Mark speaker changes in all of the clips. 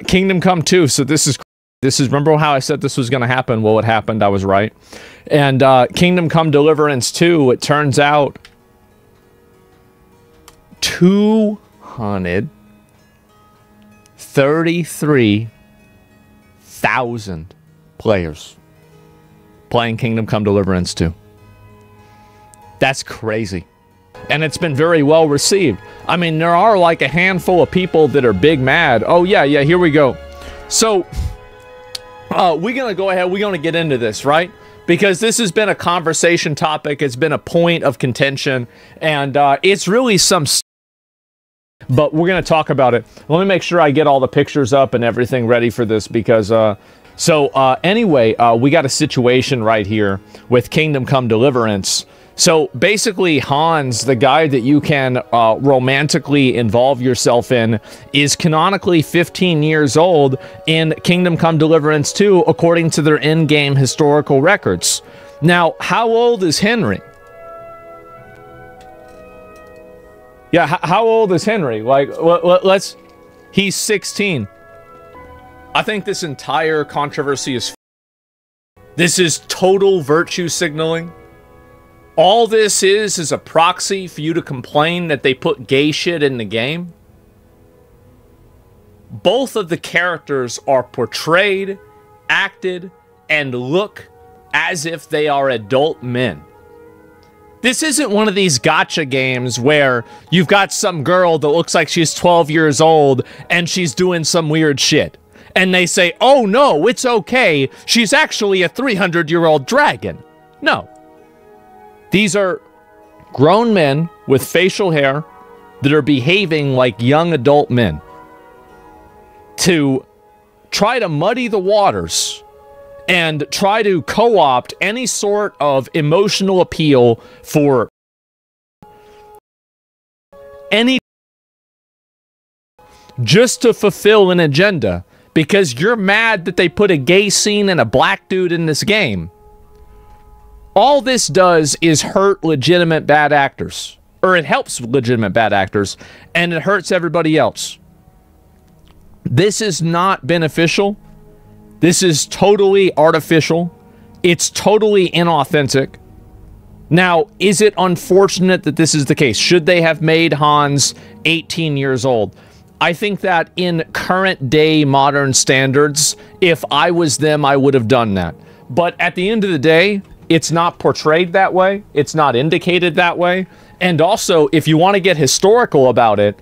Speaker 1: Kingdom Come 2. So this is remember how I said this was going to happen? Well, it happened. I was right. And Kingdom Come Deliverance 2, it turns out 233,000 players playing Kingdom Come Deliverance 2. That's crazy. And it's been very well received. I mean, there are like a handful of people that are big mad. Oh, yeah, here we go. So, we're going to go ahead. We're going to get into this, right? Because this has been a conversation topic. It's been a point of contention. And it's really some but we're going to talk about it. Let me make sure I get all the pictures up and everything ready for this because, anyway, we got a situation right here with Kingdom Come Deliverance. So basically, Hans, the guy that you can romantically involve yourself in, is canonically 15 years old in Kingdom Come Deliverance 2, according to their in-game historical records. Now, how old is Henry? Yeah, how old is Henry? Like, he's 16. I think this entire controversy is this is total virtue signaling. All this is a proxy for you to complain that they put gay shit in the game. Both of the characters are portrayed, acted, and look as if they are adult men. This isn't one of these gotcha games where you've got some girl that looks like she's 12 years old and she's doing some weird shit. And they say, oh no, it's okay. She's actually a 300-year-old dragon. No. These are grown men with facial hair that are behaving like young adult men to try to muddy the waters and try to co-opt any sort of emotional appeal for any just to fulfill an agenda because you're mad that they put a gay scene and a black dude in this game. All this does is hurt legitimate bad actors, or it helps legitimate bad actors, and it hurts everybody else. This is not beneficial. This is totally artificial. It's totally inauthentic. Now, is it unfortunate that this is the case? Should they have made Hans 18 years old? I think that in current day modern standards, if I was them, I would have done that. But at the end of the day, it's not portrayed that way. It's not indicated that way. And also, if you want to get historical about it,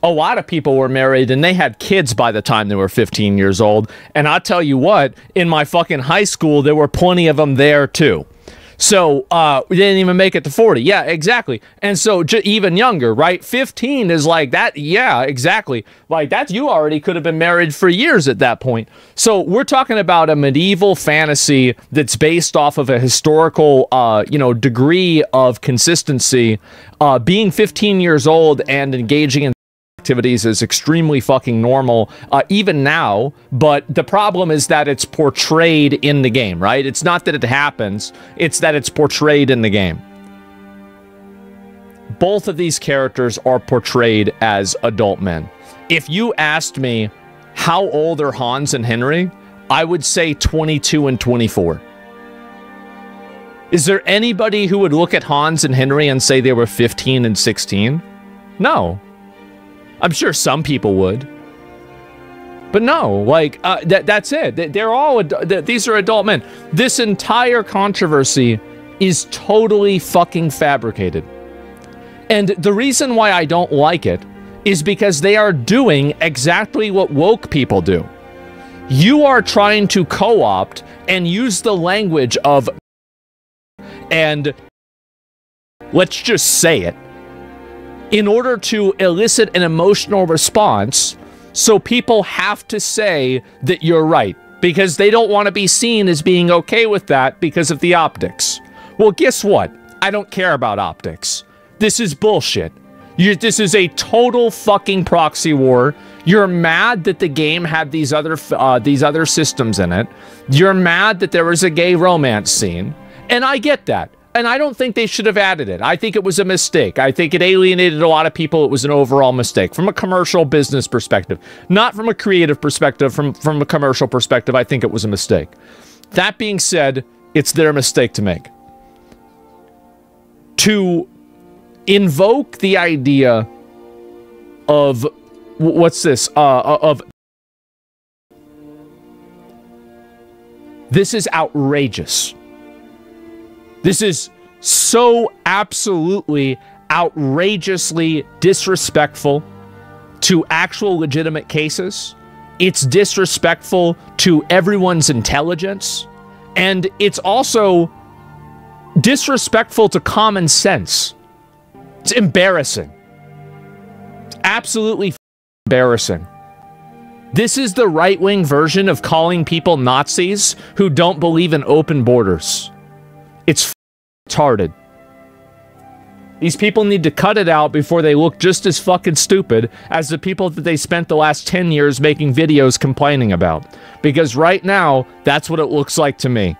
Speaker 1: a lot of people were married and they had kids by the time they were 15 years old. And I'll tell you what, in my fucking high school, there were plenty of them there too. So, we didn't even make it to 40. Yeah, exactly. And so, even younger, right? 15 is like that. Yeah, exactly. Like, that you already could have been married for years at that point. So, we're talking about a medieval fantasy that's based off of a historical, degree of consistency. Being 15 years old and engaging in activities is extremely fucking normal, even now, but the problem is that it's portrayed in the game, right? It's not that it happens, it's that it's portrayed in the game. Both of these characters are portrayed as adult men. If you asked me, how old are Hans and Henry? I would say 22 and 24. Is there anybody who would look at Hans and Henry and say they were 15 and 16? No. I'm sure some people would. But no, like, that's it. They're all, these are adult men. This entire controversy is totally fucking fabricated. And the reason why I don't like it is because they are doing exactly what woke people do. You are trying to co-opt and use the language of, and let's just say it, in order to elicit an emotional response, so people have to say that you're right, because they don't want to be seen as being okay with that because of the optics. Well, guess what? I don't care about optics. This is bullshit. This is a total fucking proxy war. You're mad that the game had these other systems in it. You're mad that there was a gay romance scene. And I get that. and I don't think they should have added it. I think it was a mistake. I think it alienated a lot of people. It was an overall mistake from a commercial business perspective, not from a creative perspective. From a commercial perspective, I think it was a mistake. That being said, it's their mistake to make. To invoke the idea of what's this? This is outrageous. This is so absolutely outrageously disrespectful to actual legitimate cases. It's disrespectful to everyone's intelligence. And it's also disrespectful to common sense. It's embarrassing. It's absolutely embarrassing. This is the right-wing version of calling people Nazis who don't believe in open borders. It's retarded. These people need to cut it out before they look just as fucking stupid as the people that they spent the last 10 years making videos complaining about. Because right now, that's what it looks like to me.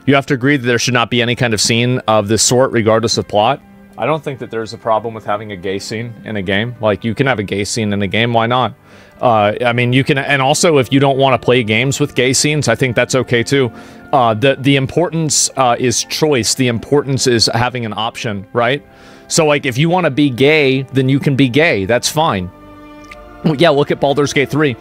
Speaker 1: You have to agree that there should not be any kind of scene of this sort, regardless of plot. I don't think that there's a problem with having a gay scene in a game. Like, you can have a gay scene in a game, why not? I mean, you can, and also if you don't want to play games with gay scenes, I think that's okay too. The importance is choice. The importance is having an option, right? So, like, if you want to be gay, then you can be gay. That's fine. Well, yeah, look at Baldur's Gate 3.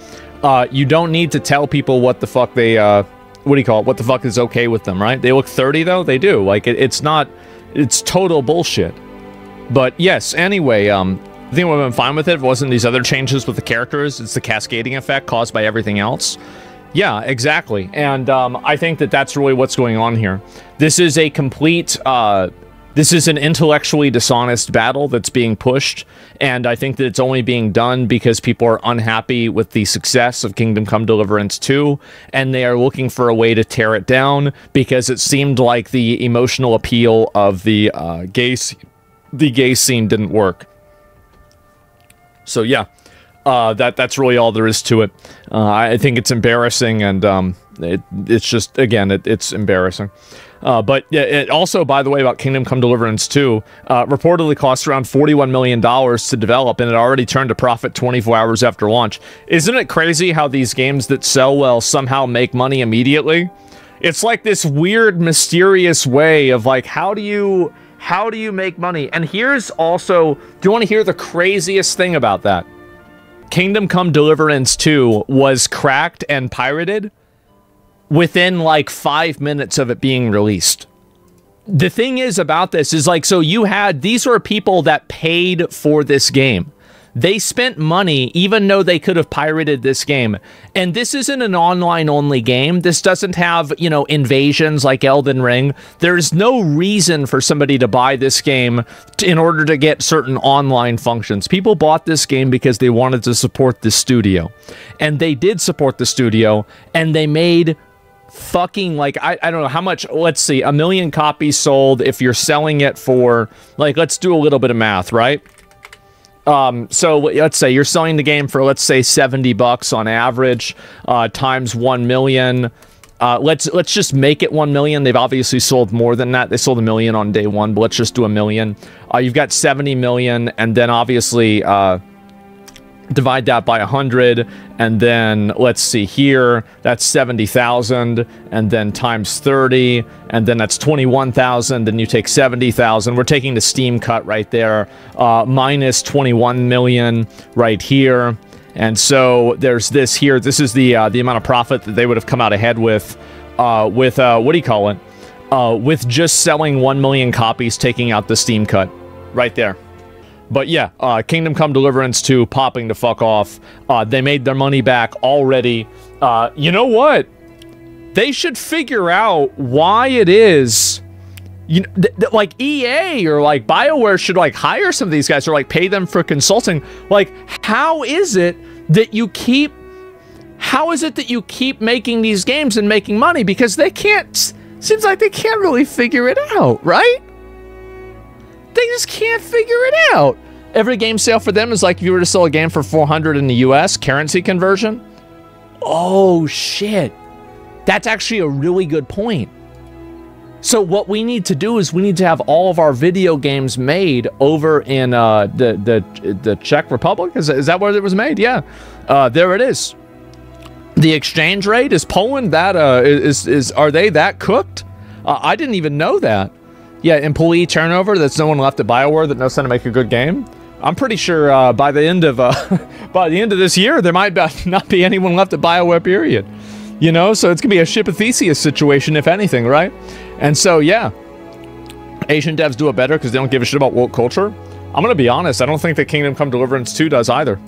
Speaker 1: You don't need to tell people what the fuck they, what do you call it? What the fuck is okay with them, right? They look 30, though? They do. Like, it's not, it's total bullshit. But, yes, anyway, I think we've been fine with it. If it wasn't these other changes with the characters, it's the cascading effect caused by everything else. Yeah, exactly. And I think that that's really what's going on here. This is a complete, this is an intellectually dishonest battle that's being pushed, and I think that it's only being done because people are unhappy with the success of Kingdom Come Deliverance 2, and they are looking for a way to tear it down because it seemed like the emotional appeal of the gay scene didn't work. So yeah, that's really all there is to it. I think it's embarrassing, and it's just, again, it's embarrassing. But it also, by the way, about Kingdom Come Deliverance 2, reportedly cost around $41 million to develop, and it already turned a profit 24 hours after launch. Isn't it crazy how these games that sell well somehow make money immediately? It's like this weird, mysterious way of, like, how do you make money? And here's also, do you want to hear the craziest thing about that? Kingdom Come Deliverance 2 was cracked and pirated within like 5 minutes of it being released. The thing is about this is, like, so you had, these were people that paid for this game. They spent money even though they could have pirated this game. And this isn't an online-only game. This doesn't have, you know, invasions like Elden Ring. There's no reason for somebody to buy this game in order to get certain online functions. People bought this game because they wanted to support the studio. And they did support the studio, and they made fucking, like, I don't know how much, let's see, 1 million copies sold. If you're selling it for, like, let's do a little bit of math, right? So let's say you're selling the game for, let's say, $70 on average, times 1 million. Let's just make it 1 million. They've obviously sold more than that. They sold 1 million on day one, but let's just do 1 million. You've got 70 million, and then obviously, divide that by 100, and then let's see here, that's 70,000, and then times 30, and then that's 21,000, then you take 70,000. We're taking the Steam cut right there, minus 21 million right here. And so there's this here. This is the amount of profit that they would have come out ahead with what do you call it? With just selling 1 million copies, taking out the Steam cut right there. But yeah, Kingdom Come Deliverance 2 popping the fuck off. They made their money back already. You know what? They should figure out why it is, you know, like EA or like BioWare should like hire some of these guys or like pay them for consulting. Like, how is it that you keep making these games and making money? Because they can't, seems like they can't really figure it out, right? They just can't figure it out. Every game sale for them is like if you were to sell a game for 400 in the US, currency conversion. Oh, shit. That's actually a really good point. So what we need to do is we need to have all of our video games made over in the Czech Republic. Is that where it was made? Yeah, there it is. The exchange rate is Poland. That are they that cooked? I didn't even know that. Yeah, employee turnover. That's no one left at BioWare that knows how to make a good game. I'm pretty sure by the end of this year there might not be anyone left at BioWare. Period. You know, so it's gonna be a Ship of Theseus situation, if anything, right? And so, yeah, Asian devs do it better because they don't give a shit about woke culture. I'm gonna be honest, I don't think that Kingdom Come Deliverance 2 does either.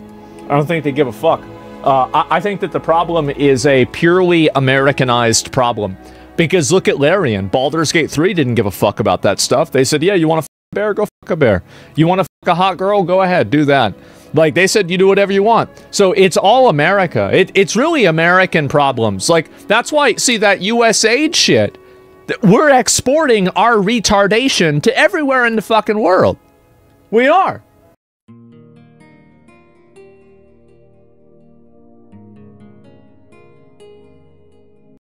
Speaker 1: I don't think they give a fuck. I think that the problem is a purely Americanized problem. Because look at Larian. Baldur's Gate 3 didn't give a fuck about that stuff. They said, yeah, you want to fuck a bear? Go fuck a bear. You want to fuck a hot girl? Go ahead, do that. Like, they said you do whatever you want. So it's all America. It's really American problems. Like, that's why, see, that US aid shit, we're exporting our retardation to everywhere in the fucking world. We are.